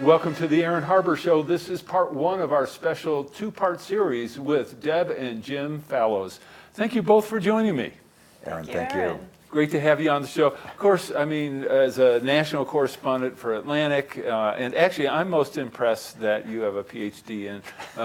Welcome to the Aaron Harber Show. This is part one of our special two-part series with Deb and Jim Fallows. Thank you both for joining me. Aaron, thank you. Great to have you on the show. Of course, I mean, as a national correspondent for Atlantic, and actually I'm most impressed that you have a PhD in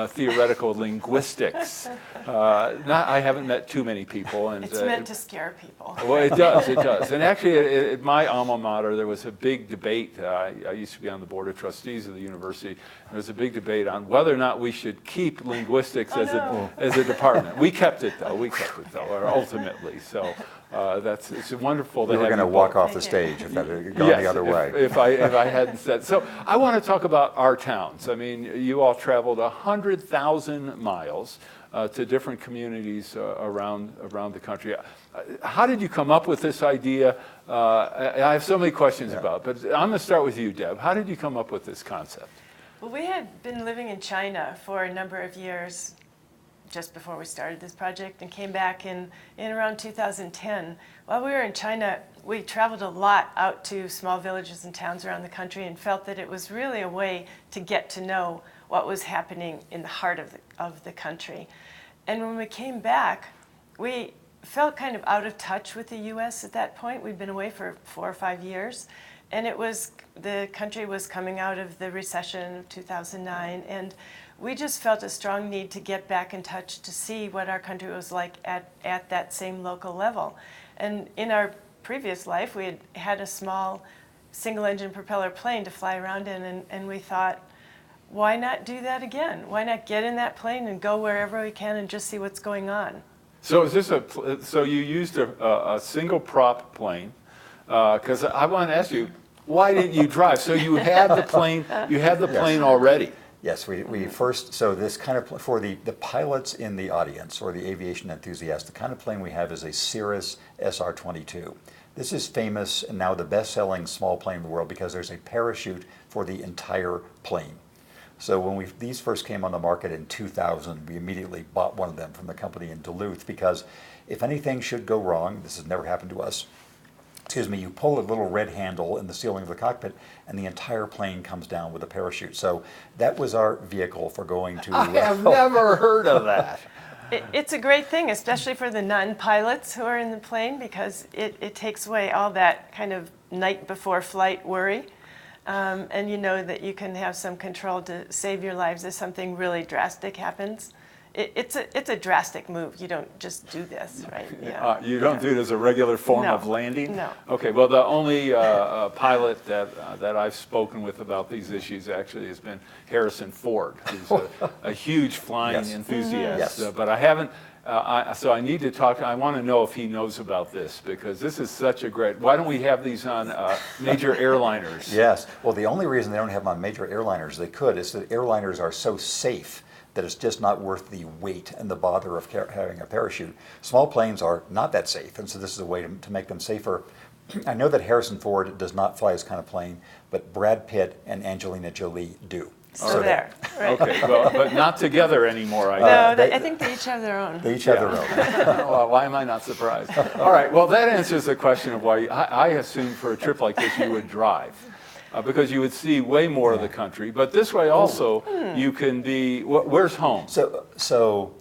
theoretical linguistics. I haven't met too many people. And it's meant to scare people. Well, it does. And actually, at my alma mater, there was a big debate. I used to be on the board of trustees of the university. There was a big debate on whether or not we should keep linguistics as a department. We kept it, though, ultimately. So it's wonderful to have you. We were going to walk off the stage if that had gone the other way. If I hadn't said so. I want to talk about our towns. I mean, you all traveled 100,000 miles to different communities around the country. How did you come up with this idea? I have so many questions about it, but I'm going to start with you, Deb. How did you come up with this concept? Well, we had been living in China for a number of years just before we started this project and came back in around 2010. While we were in China, we traveled a lot out to small villages and towns around the country and felt that it was really a way to get to know what was happening in the heart of the country. And when we came back, we felt kind of out of touch with the U.S. at that point. We'd been away for 4 or 5 years. And the country was coming out of the recession of 2009, and we just felt a strong need to get back in touch to see what our country was like at that same local level. And in our previous life, we had a small single-engine propeller plane to fly around in, and we thought, why not do that again? Why not get in that plane and go wherever we can and just see what's going on? So is this so you used a single prop plane? Because I want to ask you, why didn't you drive? So you had the plane, plane already. Yes, we first, so this kind of, for the pilots in the audience or the aviation enthusiasts, the kind of plane we have is a Cirrus SR-22. This is famous and now the best-selling small plane in the world because there's a parachute for the entire plane. So when these first came on the market in 2000, we immediately bought one of them from the company in Duluth because if anything should go wrong, this has never happened to us, you pull a little red handle in the ceiling of the cockpit and the entire plane comes down with a parachute. So that was our vehicle for going to... I have never heard of that. It's a great thing, especially for the non-pilots who are in the plane, because it takes away all that kind of night before flight worry. And you know that you can have some control to save your lives if something really drastic happens. It's a drastic move. You don't just do this, right? Yeah. You don't do it as a regular form of landing? No. Okay, well, the only pilot that I've spoken with about these issues actually has been Harrison Ford, who's a huge flying enthusiast. Yes. But I haven't, so I need to talk, I want to know if he knows about this, because this is such a great, why don't we have these on major airliners? Yes, well, the only reason they don't have them on major airliners, they could, is that airliners are so safe that it's just not worth the weight and the bother of having a parachute. Small planes are not that safe, and so this is a way to make them safer. I know that Harrison Ford does not fly this kind of plane, but Brad Pitt and Angelina Jolie do. So there. Right. Okay, well, but not together anymore, I guess. No, I think they each have their own. They each have their own. Well, why am I not surprised? All right, well, that answers the question of why I assumed for a trip like this you would drive. Because you would see way more of the country, but this way also you can be. Where's home? So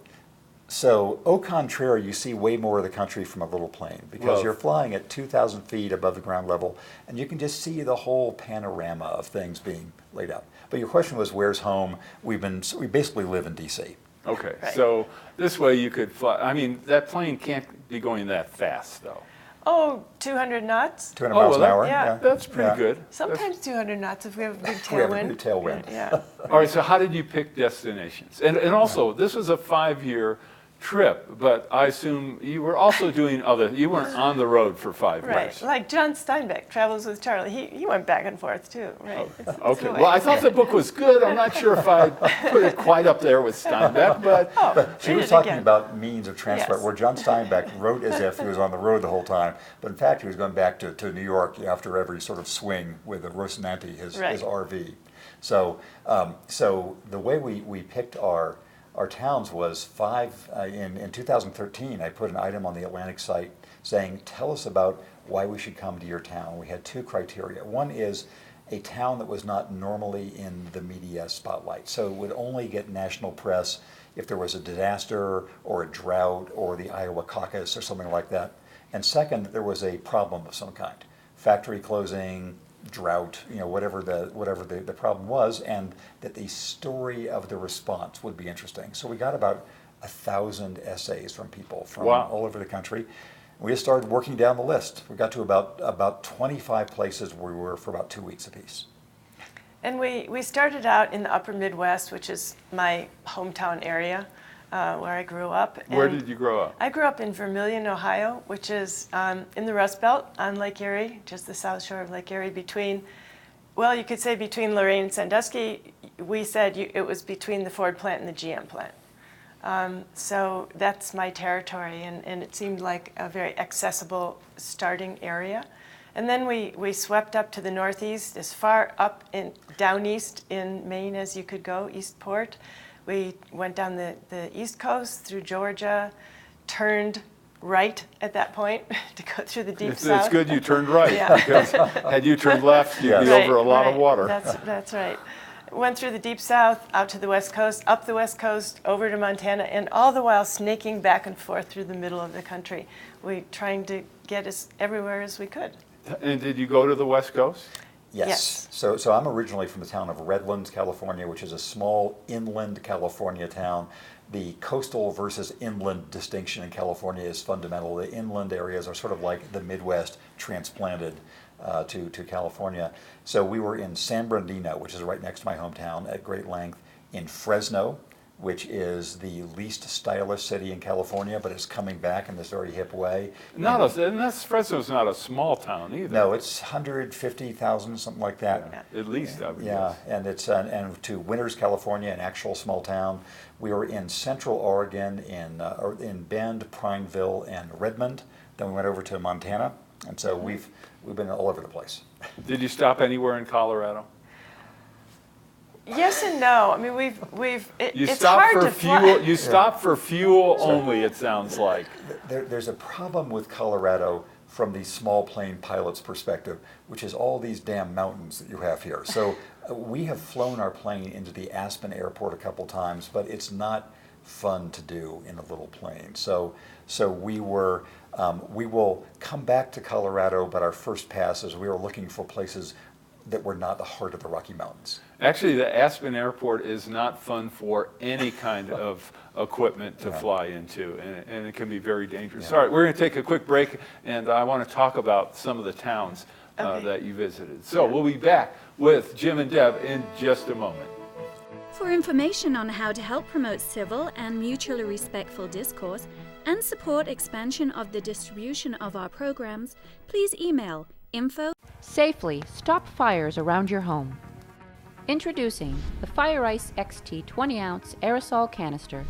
au contraire, you see way more of the country from a little plane because you're flying at 2,000 feet above the ground level, and you can just see the whole panorama of things being laid out. But your question was, where's home? We basically live in D.C. Okay, right. So this way you could fly. I mean, that plane can't be going that fast, though. Oh, 200 knots? 200 miles an hour. Yeah. That's pretty good. Sometimes 200 knots if we have a big tailwind. We have a big tailwind. Yeah. All right, so how did you pick destinations? And also, this was a 5-year trip, but I assume you were also doing you weren't on the road for 5 years. Right, like John Steinbeck, Travels with Charlie. He went back and forth too, right? Okay, well, I thought the book was good. I'm not sure if I put it quite up there with Steinbeck, but she was talking about means of transport, Yes. where John Steinbeck wrote as if he was on the road the whole time, but in fact he was going back to New York after every sort of swing with a Rocinante, his RV. So the way we picked our towns was in 2013, I put an item on the Atlantic site saying, tell us about why we should come to your town. We had 2 criteria. One is a town that was not normally in the media spotlight. So it would only get national press if there was a disaster or a drought or the Iowa caucus or something like that. And second, there was a problem of some kind, factory closing, drought, whatever the problem was, and that the story of the response would be interesting. So we got about 1,000 essays from people from all over the country. We just started working down the list. We got to about 25 places where we were for about 2 weeks apiece. And we started out in the upper Midwest, which is my hometown area, where I grew up. Where did you grow up? I grew up in Vermilion, Ohio, which is in the Rust Belt on Lake Erie, just the south shore of Lake Erie, you could say between Lorain and Sandusky. We said it was between the Ford plant and the GM plant. So that's my territory, and it seemed like a very accessible starting area. And then we swept up to the northeast, as far up down east in Maine as you could go, Eastport. We went down the east coast through Georgia, turned right at that point to go through the deep south. It's good you turned right, Yeah. because had you turned left, you'd be over a lot of water. That's right. Went through the deep south, out to the west coast, up the west coast, over to Montana, and all the while snaking back and forth through the middle of the country. We trying to get as everywhere as we could. And did you go to the West Coast? Yes. So I'm originally from the town of Redlands, California, which is a small inland California town. The coastal versus inland distinction in California is fundamental. The inland areas are sort of like the Midwest transplanted to California. So we were in San Bernardino, which is right next to my hometown, at great length, in Fresno, which is the least stylish city in California, but it's coming back in this very hip way. And Fresno's not a small town either. No, it's 150,000, something like that. Yeah, at least, I would Yeah, guess. and it's and to Winters, California, an actual small town. We were in Central Oregon, in Bend, Prineville, and Redmond. Then we went over to Montana, and so we've been all over the place. Did you stop anywhere in Colorado? Yes and no. I mean, it's stopped hard for to fuel. fly. You stopped for fuel only. It sounds like. There's a problem with Colorado from the small plane pilot's perspective, which is all these damn mountains that you have here. So we have flown our plane into the Aspen airport a couple times, but it's not fun to do in a little plane. So we will come back to Colorado, but our first pass is we were looking for places that were not the heart of the Rocky Mountains. Actually, the Aspen Airport is not fun for any kind of equipment to fly into, and it can be very dangerous. All right, we're going to take a quick break, and I want to talk about some of the towns that you visited. So we'll be back with Jim and Deb in just a moment. For information on how to help promote civil and mutually respectful discourse and support expansion of the distribution of our programs, please email info. Safely stop fires around your home. Introducing the Fire Ice XT 20-ounce aerosol canister.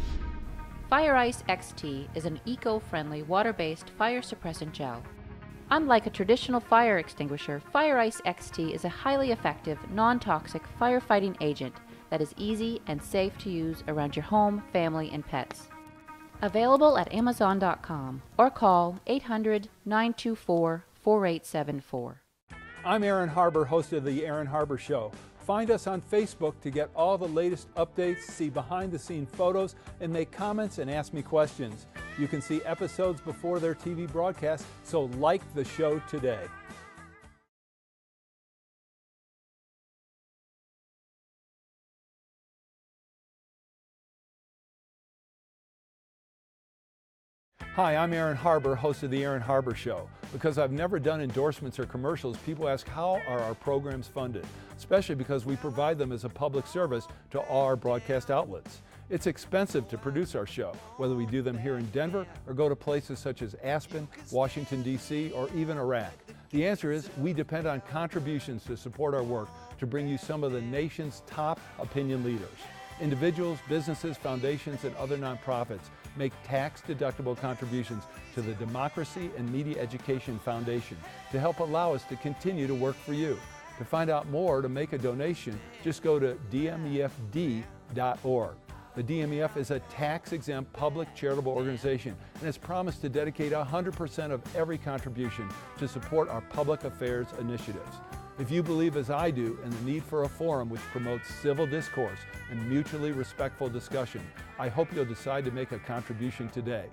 Fire Ice XT is an eco-friendly water-based fire suppressant gel. Unlike a traditional fire extinguisher, Fire Ice XT is a highly effective, non-toxic firefighting agent that is easy and safe to use around your home, family, and pets. Available at Amazon.com or call 800-924-4874. I'm Aaron Harber, host of The Aaron Harber Show. Find us on Facebook to get all the latest updates, see behind-the-scenes photos, and make comments and ask me questions. You can see episodes before their TV broadcast, so like the show today. Hi, I'm Aaron Harber, host of The Aaron Harber Show. Because I've never done endorsements or commercials, people ask how are our programs funded, especially because we provide them as a public service to all our broadcast outlets. It's expensive to produce our show, whether we do them here in Denver or go to places such as Aspen, Washington, D.C., or even Iraq. The answer is we depend on contributions to support our work to bring you some of the nation's top opinion leaders. Individuals, businesses, foundations, and other nonprofits make tax-deductible contributions to the Democracy and Media Education Foundation to help allow us to continue to work for you. To find out more or to make a donation, just go to dmefd.org. The DMEF is a tax-exempt public charitable organization and has promised to dedicate 100% of every contribution to support our public affairs initiatives. If you believe as I do in the need for a forum which promotes civil discourse and mutually respectful discussion, I hope you'll decide to make a contribution today.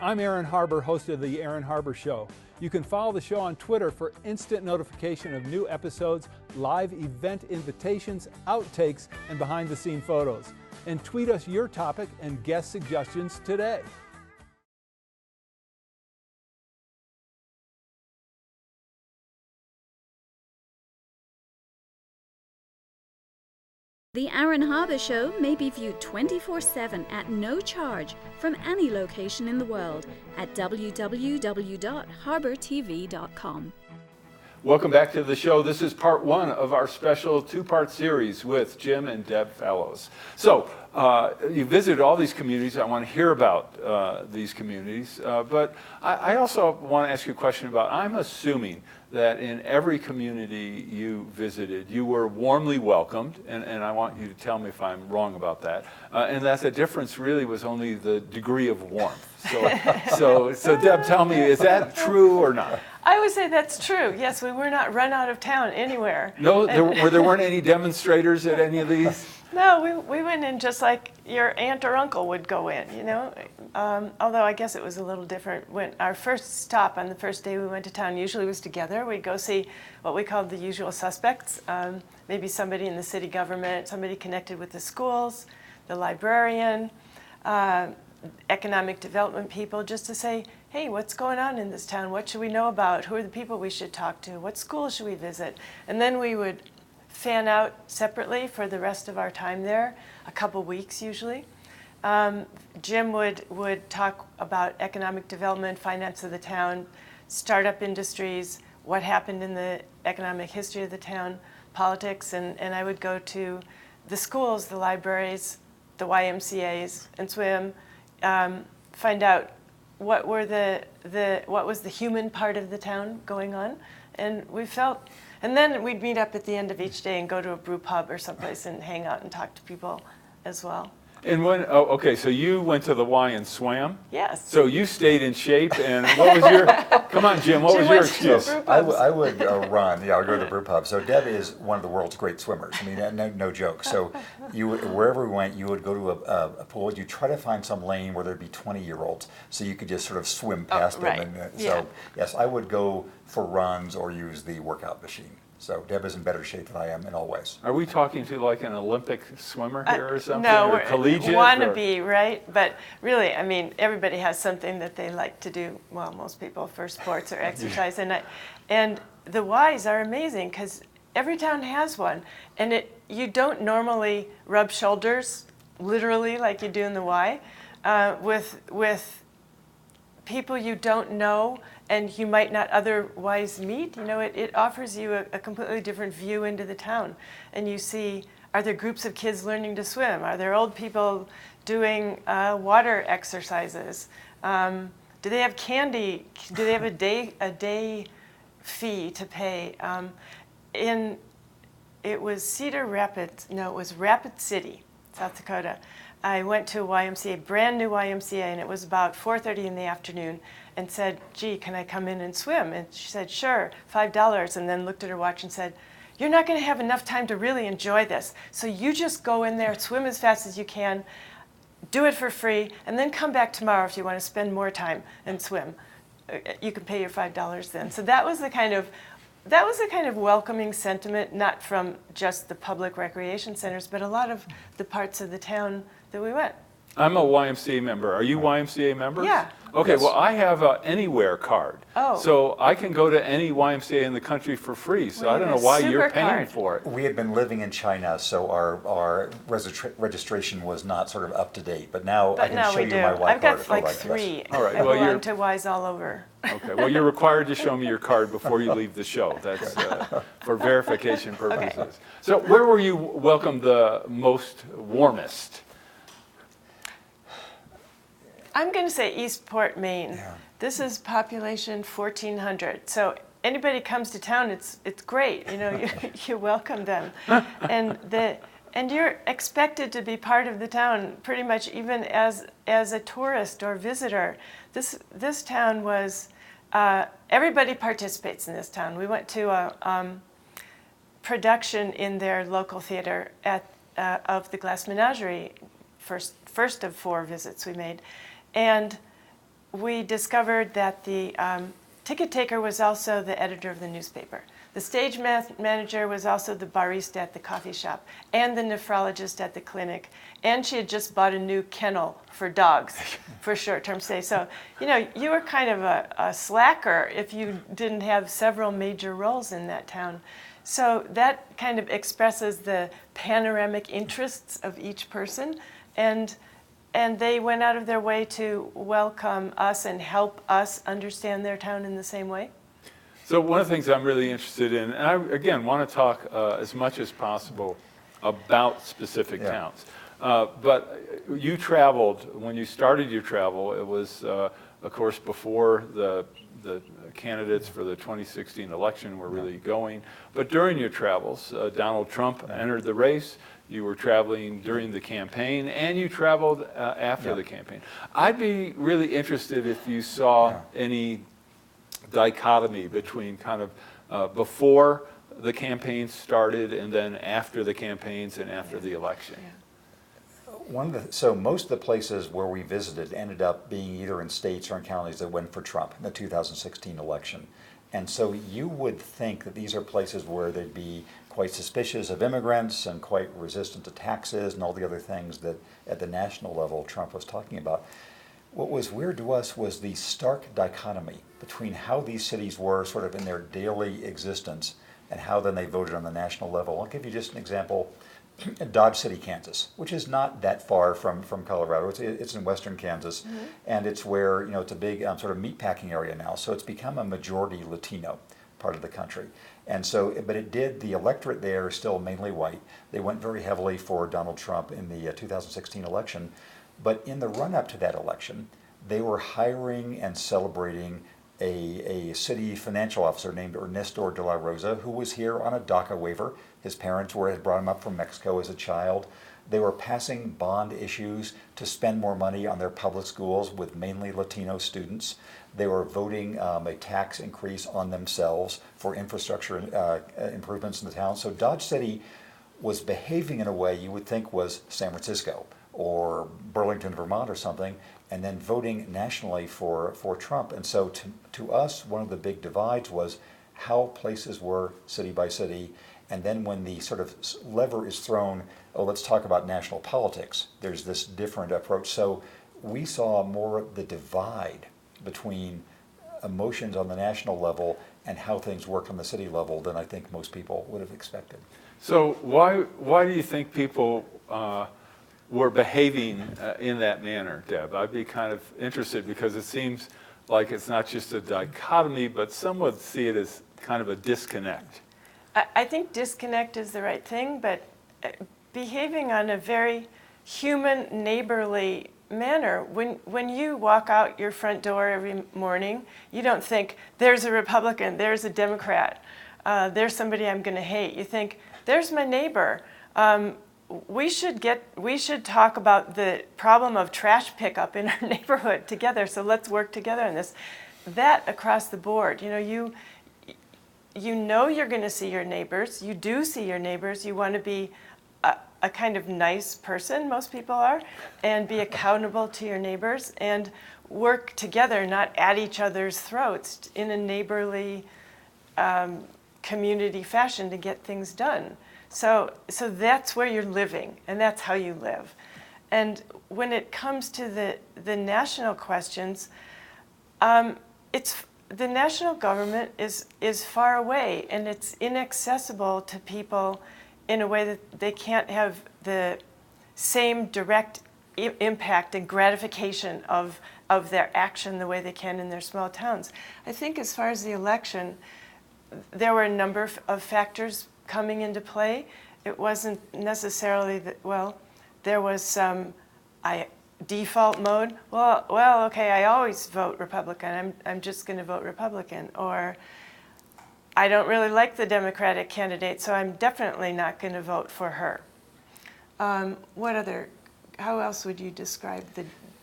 I'm Aaron Harber, host of The Aaron Harber Show. You can follow the show on Twitter for instant notification of new episodes, live event invitations, outtakes, and behind-the-scene photos. And tweet us your topic and guest suggestions today. The Aaron Harber Show may be viewed 24/7 at no charge from any location in the world at www.harbortv.com. Welcome back to the show. This is part one of our special two-part series with Jim and Deb Fallows. So you visited all these communities. I want to hear about these communities, but I also want to ask you a question about, I'm assuming that in every community you visited, you were warmly welcomed, and I want you to tell me if I'm wrong about that, and that the difference really was only the degree of warmth. So Deb, tell me, is that true or not? I would say that's true. Yes, we were not run out of town anywhere. No, there weren't any demonstrators at any of these? No, we went in just like your aunt or uncle would go in, you know. Although I guess it was a little different. When our first stop on the first day we went to town usually was together. We'd go see what we called the usual suspects, maybe somebody in the city government, somebody connected with the schools, the librarian, economic development people, just to say, hey, what's going on in this town? What should we know about? Who are the people we should talk to? What schools should we visit? And then we would fan out separately for the rest of our time there, a couple weeks usually. Jim would talk about economic development, finance of the town, startup industries, what happened in the economic history of the town, politics, and I would go to the schools, the libraries, the YMCAs, and swim, find out what was the human part of the town going on, and and then we'd meet up at the end of each day and go to a brew pub or someplace and hang out and talk to people as well. And okay, so you went to the Y and swam? Yes. So you stayed in shape, and what was your, come on Jim, what was your excuse? I would run, I would go to the brew pub. So Deb is one of the world's great swimmers. I mean, no joke. So wherever we went, you would go to a pool, you'd try to find some lane where there'd be 20-year-olds, so you could just sort of swim past them. And, so yes, I would go for runs or use the workout machine. So Deb is in better shape than I am in all ways. Are we talking to like an Olympic swimmer here or something? No, or collegiate? Wannabe, right? But really, I mean, everybody has something that they like to do. Well, most people for sports or exercise, and the Ys are amazing because every town has one, and you don't normally rub shoulders, literally like you do in the Y, with people you don't know and you might not otherwise meet. You know, it offers you a completely different view into the town. And you see, are there groups of kids learning to swim? Are there old people doing water exercises? Do they have candy? Do they have a day fee to pay? It was Cedar Rapids, no, it was Rapid City, South Dakota. I went to a YMCA, brand new YMCA, and it was about 4:30 in the afternoon, and said, gee, can I come in and swim? And she said, sure, $5, and then looked at her watch and said, you're not going to have enough time to really enjoy this, so you just go in there, swim as fast as you can, do it for free, and then come back tomorrow if you want to spend more time and swim. You can pay your $5 then. So that was the kind of welcoming sentiment, not from just the public recreation centers, but a lot of the parts of the town that we went. I'm a YMCA member. Are you YMCA members? Yeah. Okay, Yes. well, I have an Anywhere card. Oh. So I can go to any YMCA in the country for free. So Well, I don't you know have why a you're super paying card. for it. We had been living in China, so our registration was not sort of up to date. But now I can now show we you do. my Y I've card got if you like like. 3. Yes. All right, I well, belong to Ys all over. Okay, well, you're required to show me your card before you leave the show. That's for verification purposes. Okay. So where were you welcomed the most warmest? I'm going to say Eastport, Maine. Yeah. This is population 1,400. So anybody comes to town, it's great. You know, you welcome them, and And you're expected to be part of the town pretty much even as a tourist or visitor. This town was, everybody participates in this town. We went to a production in their local theater of The Glass Menagerie, first of 4 visits we made. And we discovered that the ticket taker was also the editor of the newspaper. The stage manager was also the barista at the coffee shop and the nephrologist at the clinic. And she had just bought a new kennel for dogs for short-term stay. So, you know, you were kind of a slacker if you didn't have several major roles in that town. So that kind of expresses the panoramic interests of each person. And they went out of their way to welcome us and help us understand their town in the same way. So one of the things I'm really interested in, and I, again, want to talk as much as possible about specific towns. But you traveled, when you started your travel, it was, of course, before the candidates for the 2016 election were really going. But during your travels, Donald Trump entered the race. You were traveling during the campaign, and you traveled after the campaign. I'd be really interested if you saw any dichotomy between kind of before the campaign started and then after the campaigns and after the election. So most of the places where we visited ended up being either in states or in counties that went for Trump in the 2016 election. And so you would think that these are places where they'd be quite suspicious of immigrants and quite resistant to taxes and all the other things that at the national level Trump was talking about. What was weird to us was the stark dichotomy between how these cities were sort of in their daily existence and how then they voted on the national level. I'll give you just an example. Dodge City, Kansas, which is not that far from Colorado. It's in western Kansas, and it's where, you know, it's a big sort of meatpacking area now. So it's become a majority Latino part of the country. And so, but the electorate there is still mainly white. They went very heavily for Donald Trump in the 2016 election. But in the run-up to that election, they were hiring and celebrating a city financial officer named Ernesto de la Rosa, who was here on a DACA waiver. His parents had brought him up from Mexico as a child. They were passing bond issues to spend more money on their public schools with mainly Latino students. They were voting a tax increase on themselves for infrastructure improvements in the town. So Dodge City was behaving in a way you would think was San Francisco or Burlington, Vermont or something, and then voting nationally for Trump. And so to us, one of the big divides was how places were city by city. And then when the sort of lever is thrown, oh, let's talk about national politics, there's this different approach. So we saw more the divide between emotions on the national level and how things work on the city level than I think most people would have expected. So why do you think people were behaving in that manner, Deb? I'd be kind of interested because it seems like it's not just a dichotomy, but some would see it as kind of a disconnect. I think disconnect is the right thing, but behaving on a very human, neighborly manner. When you walk out your front door every morning, you don't think, there's a Republican, there's a Democrat, there's somebody I'm going to hate. You think, there's my neighbor. We should talk about the problem of trash pickup in our neighborhood together, so let's work together on this. That across the board, you know you're going to see your neighbors. You do see your neighbors. You want to be a kind of nice person, most people are, and be accountable to your neighbors and work together, not at each other's throats, in a neighborly community fashion to get things done. So that's where you're living, and that's how you live. And when it comes to the national questions, the national government is far away, and it's inaccessible to people in a way that they can't have the same direct impact and gratification of their action the way they can in their small towns. I think as far as the election, there were a number of factors coming into play. It wasn't necessarily that, well, there was some default mode. Well, okay, I always vote Republican. I'm just going to vote Republican. Or I don't really like the Democratic candidate, so I'm definitely not going to vote for her. How else would you describe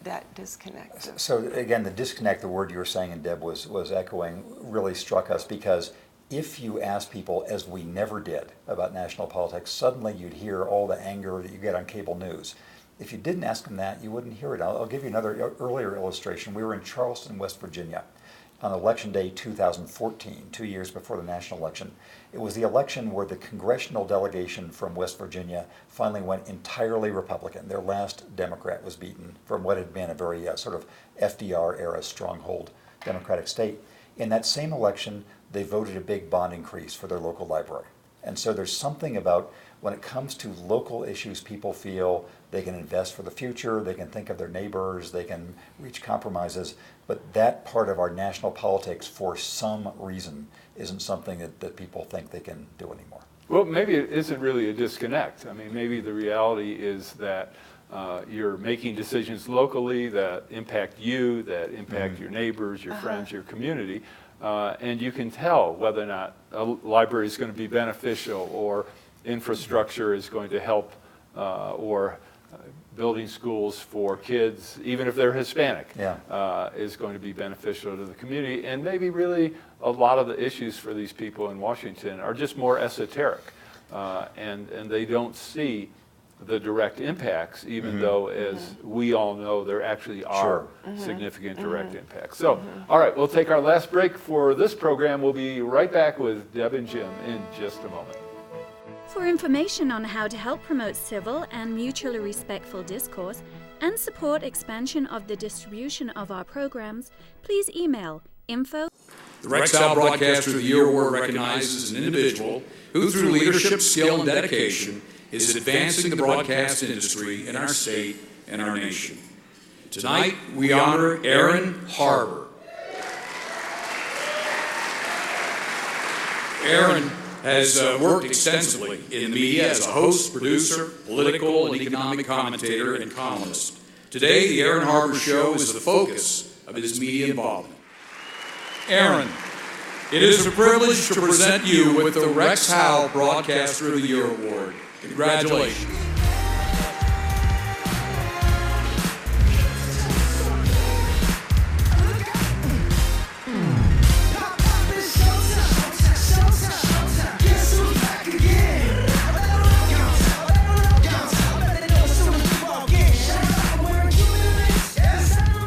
that disconnect? So again, the disconnect, the word you were saying, and Deb was echoing, really struck us, because if you ask people, as we never did, about national politics, suddenly you'd hear all the anger that you get on cable news. If you didn't ask them that, you wouldn't hear it. I'll give you another earlier illustration. We were in Charleston, West Virginia, on Election Day 2014, 2 years before the national election. It was the election where the congressional delegation from West Virginia finally went entirely Republican. Their last Democrat was beaten from what had been a very sort of FDR-era stronghold Democratic state. In that same election, they voted a big bond increase for their local library. And so there's something about when it comes to local issues, people feel they can invest for the future, they can think of their neighbors, they can reach compromises, but that part of our national politics, for some reason, isn't something that people think they can do anymore. Well, maybe it isn't really a disconnect. I mean, maybe the reality is that you're making decisions locally that impact you, that impact your neighbors, your friends, your community, and you can tell whether or not a library is going to be beneficial, or infrastructure is going to help, or building schools for kids, even if they're Hispanic, is going to be beneficial to the community. And maybe really a lot of the issues for these people in Washington are just more esoteric, and they don't see the direct impacts, even though, as we all know, there actually are significant direct impacts. So, all right, we'll take our last break for this program. We'll be right back with Deb and Jim in just a moment. For information on how to help promote civil and mutually respectful discourse and support expansion of the distribution of our programs, please email info. The Rexall Broadcaster of the Year Award recognizes an individual who, through leadership, skill, and dedication, is advancing the broadcast industry in our state and our nation. Tonight, we honor Aaron Harber. Aaron has worked extensively in the media as a host, producer, political and economic commentator, and columnist. Today, the Aaron Harber Show is the focus of his media involvement. Aaron, it is a privilege to present you with the Rex Howell Broadcaster of the Year Award. Congratulations.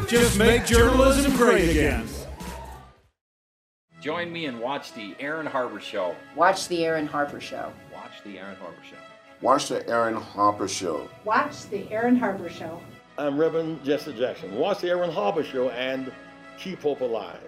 Just make journalism great again. Join me and watch the Aaron Harber Show. Watch the Aaron Harber Show. Watch the Aaron Harber Show. Watch the Aaron Harber Show. Watch the Aaron Harber Show. I'm Reverend Jesse Jackson. Watch the Aaron Harber Show and keep hope alive.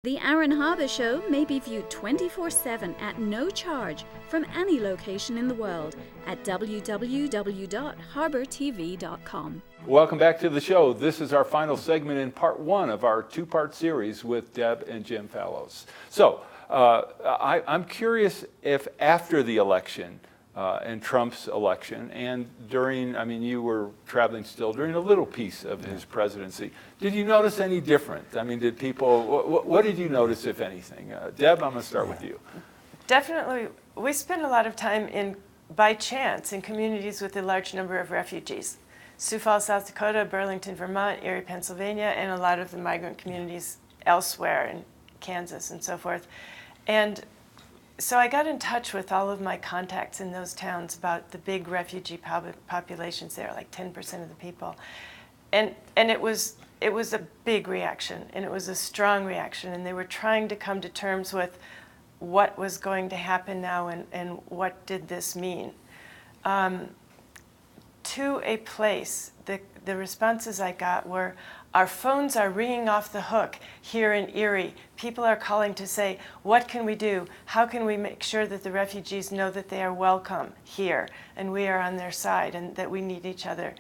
The Aaron Harber Show may be viewed 24/7 at no charge from any location in the world at www.harbortv.com. Welcome back to the show. This is our final segment in part one of our two-part series with Deb and Jim Fallows. So I'm curious if after the election, and Trump's election, and during, I mean, you were traveling still during a little piece of his presidency. Did you notice any different? I mean, did people, what did you notice, if anything? Deb, I'm going to start with you. Definitely, we spend a lot of time by chance, in communities with a large number of refugees. Sioux Falls, South Dakota, Burlington, Vermont, Erie, Pennsylvania, and a lot of the migrant communities elsewhere in Kansas and so forth. And so I got in touch with all of my contacts in those towns about the big refugee populations there, like 10% of the people. And it was a big reaction, and it was a strong reaction, and they were trying to come to terms with what was going to happen now and what did this mean. To a place, the responses I got were, our phones are ringing off the hook here in Erie. People are calling to say, what can we do? How can we make sure that the refugees know that they are welcome here and we are on their side and that we need each other?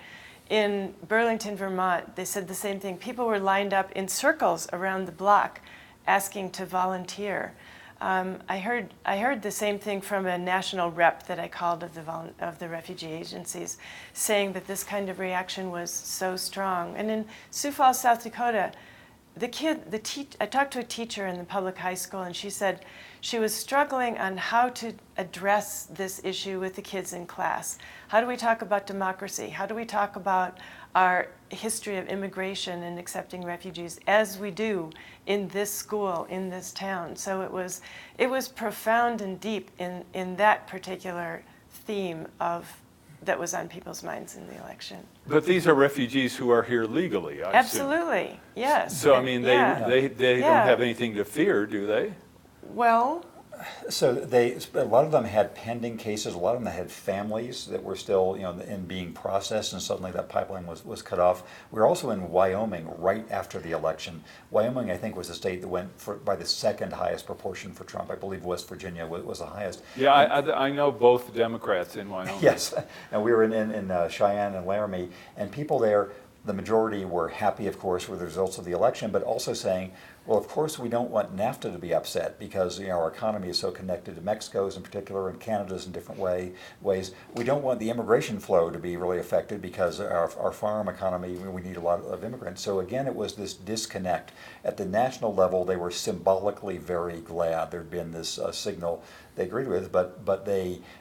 In Burlington, Vermont, they said the same thing. People were lined up in circles around the block asking to volunteer. I heard the same thing from a national rep that I called of the refugee agencies, saying that this kind of reaction was so strong. And in Sioux Falls, South Dakota, I talked to a teacher in the public high school, and she said she was struggling on how to address this issue with the kids in class. How do we talk about democracy? How do we talk about our history of immigration and accepting refugees as we do in this school, in this town? So it was profound and deep in that particular theme that was on people's minds in the election. But these are refugees who are here legally, I assume. Absolutely, yes. So, I mean, they Yeah. don't have anything to fear, do they? Well, So a lot of them had pending cases. A lot of them had families that were still, in being processed, and suddenly that pipeline was cut off. We were also in Wyoming right after the election. Wyoming, I think, was the state that went by the second highest proportion for Trump. I believe West Virginia was the highest. Yeah, I know both Democrats in Wyoming. Yes, and we were in Cheyenne and Laramie, and people there, the majority were happy, of course, with the results of the election, but also saying, well, of course, we don't want NAFTA to be upset because our economy is so connected to Mexico's in particular and Canada's in different ways. We don't want the immigration flow to be really affected because our farm economy, we need a lot of immigrants. So again, it was this disconnect. At the national level, they were symbolically very glad there'd been this signal they agreed with, but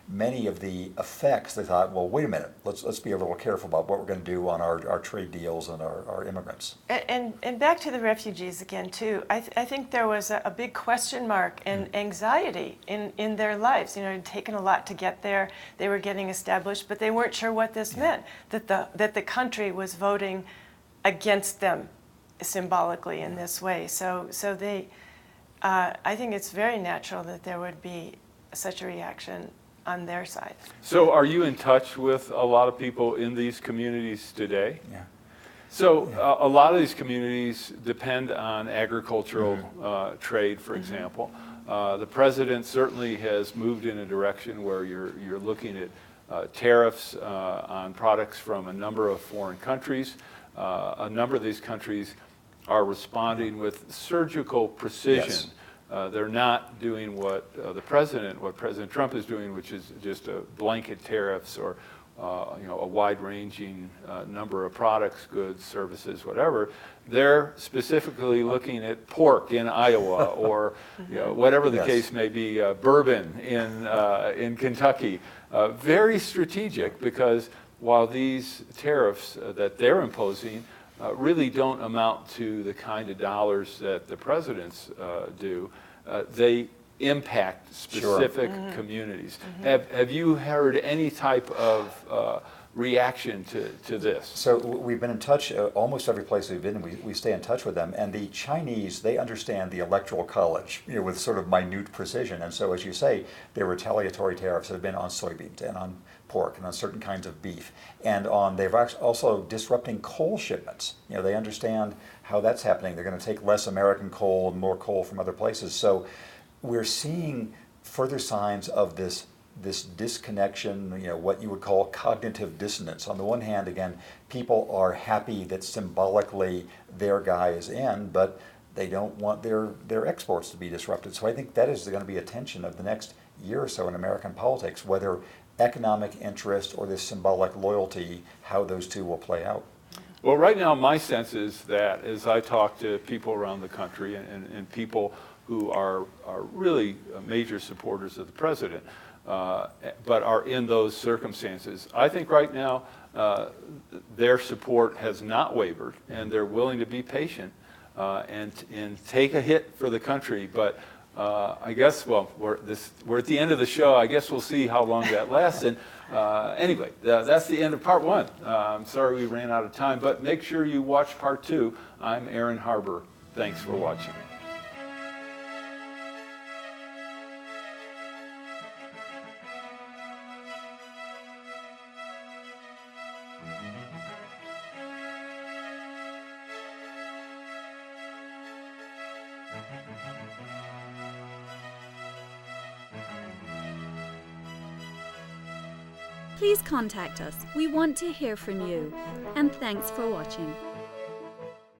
many of the effects, they thought, well, wait a minute, let's be a little careful about what we're going to do on our trade deals and our immigrants. And back to the refugees again, too. I think there was a big question mark and anxiety in their lives. It had taken a lot to get there. They were getting established, but they weren't sure what this meant, that the country was voting against them symbolically in this way. So they, I think it's very natural that there would be such a reaction on their side. So are you in touch with a lot of people in these communities today? Yeah. So a lot of these communities depend on agricultural trade, for example. The president certainly has moved in a direction where you're looking at tariffs on products from a number of foreign countries. A number of these countries are responding with surgical precision. Yes. They're not doing what President Trump is doing, which is just a blanket tariffs or a wide-ranging number of products, goods, services, whatever. They're specifically looking at pork in Iowa, or whatever the case may be, bourbon in Kentucky. Very strategic, because while these tariffs that they're imposing really don't amount to the kind of dollars that the presidents do, they impact specific communities. Have you heard any type of reaction to this? So we've been in touch, almost every place we've been, we stay in touch with them. And the Chinese, they understand the Electoral College with sort of minute precision. And so, as you say, their retaliatory tariffs have been on soybeans and on pork and on certain kinds of beef. And they've also disrupting coal shipments. They understand how that's happening. They're going to take less American coal and more coal from other places. So we're seeing further signs of this disconnection, what you would call cognitive dissonance. On the one hand, again, people are happy that symbolically their guy is in, but they don't want their exports to be disrupted. So I think that is going to be a tension of the next year or so in American politics, whether economic interest or this symbolic loyalty, how those two will play out. Well, right now, my sense is that as I talk to people around the country and people who are really major supporters of the president, but are in those circumstances, I think right now their support has not wavered, and they're willing to be patient and take a hit for the country. But I guess, well, we're at the end of the show. I guess we'll see how long that lasts. And anyway, that's the end of part one. I'm sorry we ran out of time, but make sure you watch part two. I'm Aaron Harber. Thanks for watching. Please contact us. We want to hear from you. And thanks for watching.